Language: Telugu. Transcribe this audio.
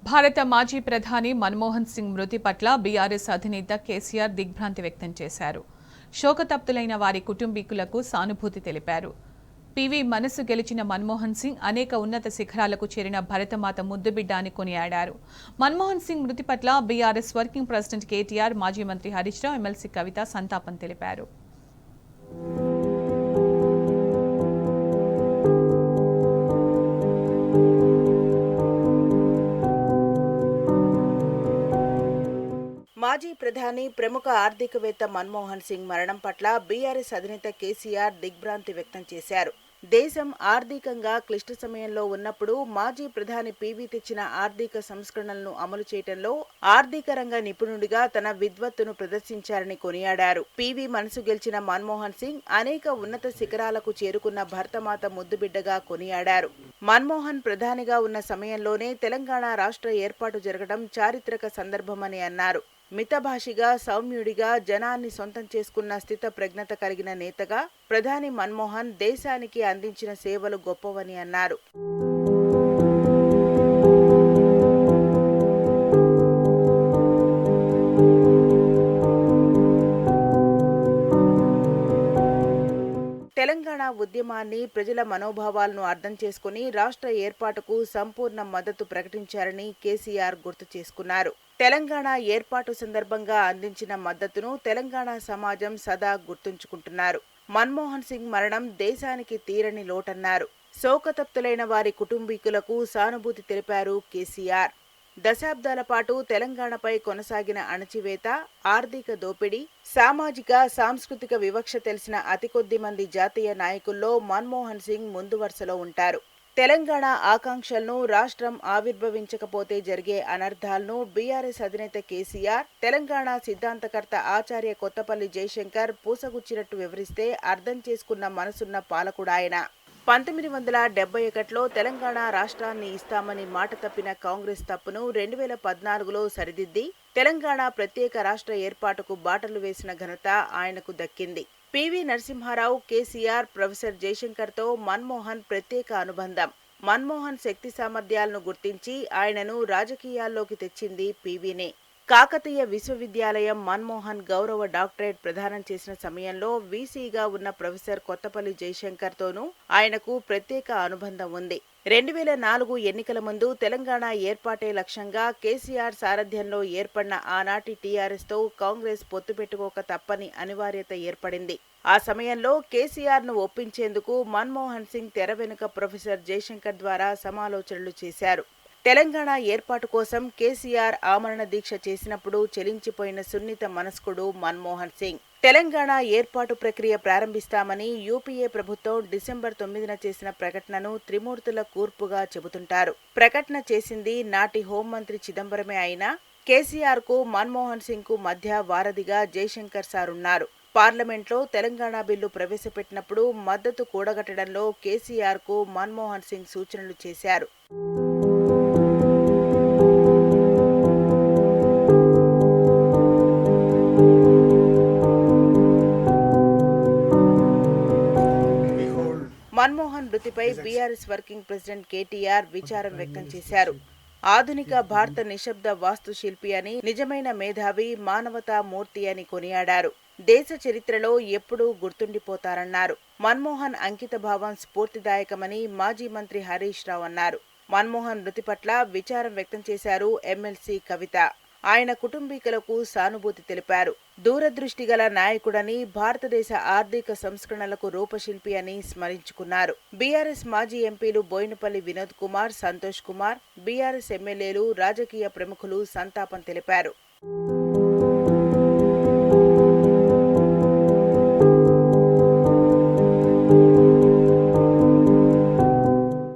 భారత మాజీ ప్రధాని మన్మోహన్ సింగ్ మృతి పట్ల బీఆర్ఎస్ అధినేత కేసీఆర్ దిగ్భ్రాంతి వ్యక్తం చేశారు. శోకతప్తులైన వారి కుటుంబీకులకు సానుభూతి తెలిపారు. పివి మనసు గెలిచిన మన్మోహన్ సింగ్ అనేక ఉన్నత శిఖరాలకు చేరిన భరతమాత ముద్దుబిడ్డ అని కొనియాడారు. మన్మోహన్ సింగ్ మృతి పట్ల బీఆర్ఎస్ వర్కింగ్ ప్రెసిడెంట్ కేటీఆర్, మాజీ మంత్రి హరీష్ రావు, ఎమ్మెల్సీ కవిత సంతాపం తెలిపారు. మాజీ ప్రధాని, ప్రముఖ ఆర్థికవేత్త మన్మోహన్ సింగ్ మరణం పట్ల బీఆర్ఎస్ అధినేత కేసీఆర్ దిగ్భ్రాంతి వ్యక్తం చేశారు. దేశం ఆర్థికంగా క్లిష్ట సమయంలో ఉన్నప్పుడు మాజీ ప్రధాని పీవీ తెచ్చిన ఆర్థిక సంస్కరణలను అమలు చేయడంలో ఆర్థిక రంగ నిపుణుడిగా తన విద్వత్తును ప్రదర్శించారని కొనియాడారు. పీవీ మనసు గెలిచిన మన్మోహన్ సింగ్ అనేక ఉన్నత శిఖరాలకు చేరుకున్న భరతమాత ముద్దుబిడ్డగా కొనియాడారు. మన్మోహన్ ప్రధానిగా ఉన్న సమయంలోనే తెలంగాణ రాష్ట్ర ఏర్పాటు జరగడం చారిత్రక సందర్భమని అన్నారు. మితభాషిగా, సౌమ్యుడిగా జనాన్ని సొంతం చేసుకున్న స్థిత ప్రజ్ఞత కలిగిన నేతగా ప్రధాని మన్మోహన్ దేశానికి అందించిన సేవలు గొప్పవని అన్నారు. తెలంగాణ ఉద్యమాన్ని, ప్రజల మనోభావాలను అర్థం చేసుకుని రాష్ట్ర ఏర్పాటుకు సంపూర్ణ మద్దతు ప్రకటించారని కేసీఆర్ గుర్తు చేసుకున్నారు. తెలంగాణ ఏర్పాటు సందర్భంగా అందించిన మద్దతును తెలంగాణ సమాజం సదా గుర్తుంచుకుంటున్నారు. మన్మోహన్ సింగ్ మరణం దేశానికి తీరని లోటన్నారు. శోకతప్తులైన వారి కుటుంబీకులకు సానుభూతి తెలిపారు కేసీఆర్. దశాబ్దాల పాటు తెలంగాణపై కొనసాగిన అణచివేత, ఆర్థిక దోపిడీ, సామాజిక, సాంస్కృతిక వివక్ష తెలిసిన అతి కొద్ది మంది జాతీయ నాయకుల్లో మన్మోహన్ సింగ్ ముందు వరుసలో ఉంటారు. తెలంగాణ ఆకాంక్షలను, రాష్ట్రం ఆవిర్భవించకపోతే జరిగే అనర్థాలను బీఆర్ఎస్ అధినేత కేసీఆర్, తెలంగాణ సిద్ధాంతకర్త ఆచార్య కొత్తపల్లి జయశంకర్ పూసగుచ్చినట్టు వివరిస్తే అర్థం చేసుకున్న మనసున్న పాలకుడాయన. 1971లో తెలంగాణ రాష్ట్రాన్ని ఇస్తామని మాట తప్పిన కాంగ్రెస్ తప్పును 2014లో సరిదిద్ది తెలంగాణ ప్రత్యేక రాష్ట్ర ఏర్పాటుకు బాటలు వేసిన ఘనత ఆయనకు దక్కింది. పివి నరసింహారావు, కేసీఆర్, ప్రొఫెసర్ జయశంకర్తో మన్మోహన్ ప్రత్యేక అనుబంధం. మన్మోహన్ శక్తి సామర్థ్యాలను గుర్తించి ఆయనను రాజకీయాల్లోకి తెచ్చింది పివినే. కాకతీయ విశ్వవిద్యాలయం మన్మోహన్ గౌరవ డాక్టరేట్ ప్రదానం చేసిన సమయంలో వీసీగా ఉన్న ప్రొఫెసర్ కొత్తపల్లి జయశంకర్తోనూ ఆయనకు ప్రత్యేక అనుబంధం ఉంది. 2004 ఎన్నికల ముందు తెలంగాణ ఏర్పాటే లక్ష్యంగా కేసీఆర్ సారథ్యంలో ఏర్పడిన ఆనాటి టీఆర్ఎస్తో కాంగ్రెస్ పొత్తు పెట్టుకోక తప్పని అనివార్యత ఏర్పడింది. ఆ సమయంలో కేసీఆర్ను ఒప్పించేందుకు మన్మోహన్ సింగ్ తెర వెనుక ప్రొఫెసర్ జయశంకర్ ద్వారా సమాలోచనలు చేశారు. తెలంగాణ ఏర్పాటు కోసం కేసీఆర్ ఆమరణ దీక్ష చేసినప్పుడు చెలించిపోయిన సున్నిత మనస్కుడు మన్మోహన్ సింగ్. తెలంగాణ ఏర్పాటు ప్రక్రియ ప్రారంభిస్తామని యూపీఏ ప్రభుత్వం డిసెంబర్ 9న చేసిన ప్రకటనను త్రిమూర్తుల కూర్పుగా చెబుతుంటారు. ప్రకటన చేసింది నాటి హోంమంత్రి చిదంబరమే అయినా కేసీఆర్కు, మన్మోహన్ సింగ్కు మధ్య వారధిగా జయశంకర్ సార్ ఉన్నారు. పార్లమెంట్లో తెలంగాణ బిల్లు ప్రవేశపెట్టినప్పుడు మద్దతు కూడగట్టడంలో కేసీఆర్కు మన్మోహన్ సింగ్ సూచనలు చేశారు. మన్మోహన్ మృతిపై బీఆర్ఎస్ వర్కింగ్ ప్రెసిడెంట్ కేటీఆర్ విచారం వ్యక్తం చేశారు. ఆధునిక భారత నిశ్శబ్ద వాస్తుశిల్పి అని, నిజమైన మేధావి, మానవతా మూర్తి అని కొనియాడారు. దేశ చరిత్రలో ఎప్పుడూ గుర్తుండిపోతారన్నారు. మన్మోహన్ అంకితభావం స్ఫూర్తిదాయకమని మాజీ మంత్రి హరీష్ రావు అన్నారు. మన్మోహన్ మృతి పట్ల విచారం వ్యక్తం చేశారు ఎమ్మెల్సీ కవిత. ఆయన కుటుంబీకులకు సానుభూతి తెలిపారు. దూరదృష్టి గల నాయకుడని, భారతదేశ ఆర్థిక సంస్కరణలకు రూపశిల్పి అని స్మరించుకున్నారు. బీఆర్ఎస్ మాజీ ఎంపీలు బోయినపల్లి వినోద్ కుమార్, సంతోష్ కుమార్, బీఆర్ఎస్ ఎమ్మెల్యేలు, రాజకీయ ప్రముఖులు సంతాపం తెలిపారు.